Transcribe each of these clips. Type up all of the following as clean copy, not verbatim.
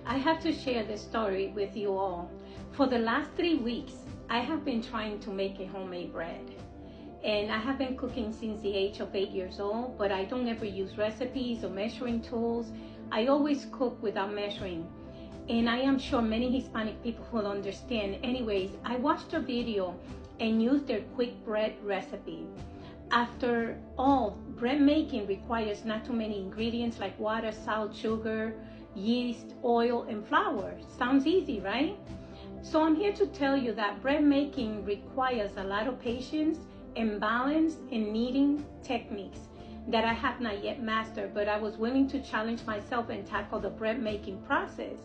I have to share this story with you all. For the last 3 weeks, I have been trying to make a homemade bread. And I have been cooking since the age of 8 years old, but I don't ever use recipes or measuring tools. I always cook without measuring. And I am sure many Hispanic people will understand. Anyways, I watched a video and used their quick bread recipe. After all, bread making requires not too many ingredients like water, salt, sugar, yeast, oil, and flour. Sounds easy, right? So I'm here to tell you that bread making requires a lot of patience and balance and kneading techniques that I have not yet mastered, but I was willing to challenge myself and tackle the bread making process.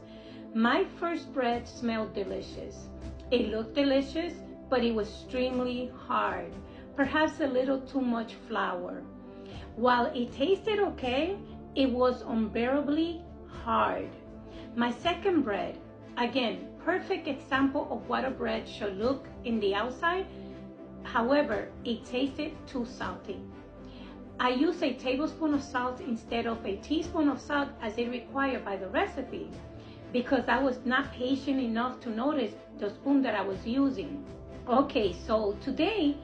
My first bread smelled delicious. It looked delicious, but it was extremely hard. Perhaps a little too much flour. While it tasted okay, it was unbearably hard. My second bread, again, perfect example of what a bread should look in the outside. However, it tasted too salty. I used a tablespoon of salt instead of a teaspoon of salt as it required by the recipe, because I was not patient enough to notice the spoon that I was using. Okay, so today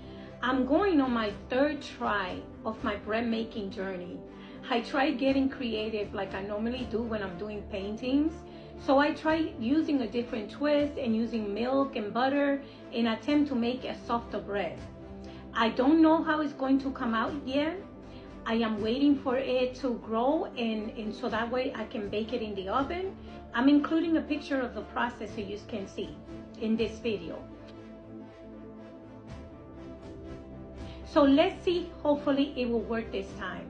I'm going on my third try of my bread making journey. I tried getting creative like I normally do when I'm doing paintings. So I tried using a different twist and using milk and butter in an attempt to make a softer bread. I don't know how it's going to come out yet. I am waiting for it to grow and so that way I can bake it in the oven. I'm including a picture of the process so you can see in this video. So let's see, hopefully it will work this time.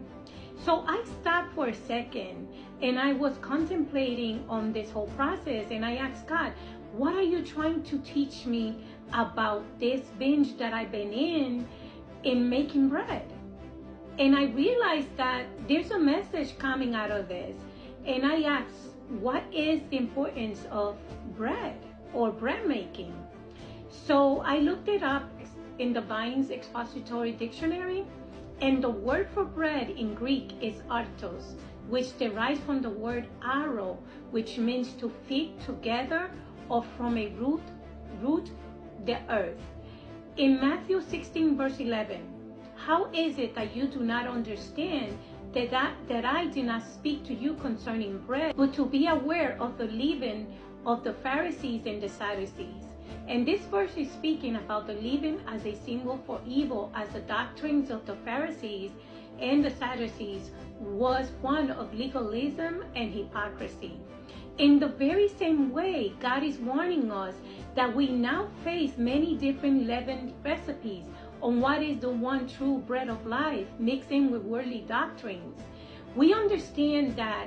So I stopped for a second and I was contemplating on this whole process and I asked God, what are you trying to teach me about this binge that I've been in making bread? And I realized that there's a message coming out of this. And I asked, what is the importance of bread or bread making? So I looked it up in the Vine's Expository Dictionary, and the word for bread in Greek is artos, which derives from the word arrow, which means to fit together or from a root the earth. In Matthew 16 verse 11, how is it that you do not understand that I did not speak to you concerning bread, but to be aware of the leaven of the Pharisees and the Sadducees? And this verse is speaking about the leaven as a symbol for evil, as the doctrines of the Pharisees and the Sadducees was one of legalism and hypocrisy. In the very same way, God is warning us that we now face many different leavened recipes on what is the one true bread of life, mixing with worldly doctrines. We understand that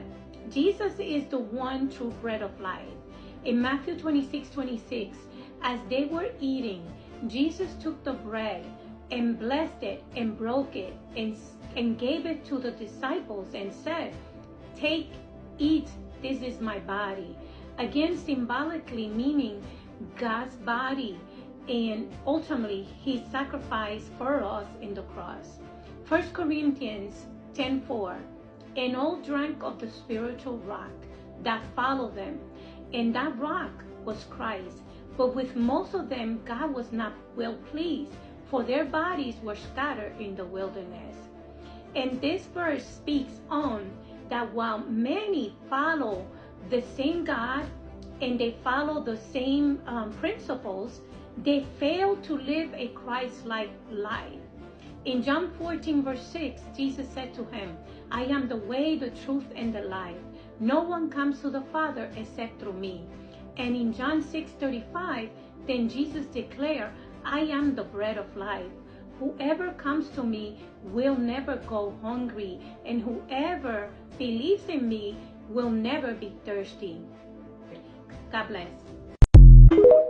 Jesus is the one true bread of life. In Matthew 26:26, as they were eating, Jesus took the bread and blessed it and broke it and gave it to the disciples and said, "Take, eat, this is my body." Again, symbolically meaning God's body and ultimately his sacrifice for us in the cross. 1 Corinthians 10:4, and all drank of the spiritual rock that followed them, and that rock was Christ. But with most of them, God was not well pleased, for their bodies were scattered in the wilderness. And this verse speaks on that while many follow the same God and they follow the same principles, they fail to live a Christ-like life. In John 14 verse 6, Jesus said to him, "I am the way, the truth, and the life. No one comes to the Father except through me." And in John 6:35, then Jesus declared, "I am the bread of life. Whoever comes to me will never go hungry, and whoever believes in me will never be thirsty." God bless.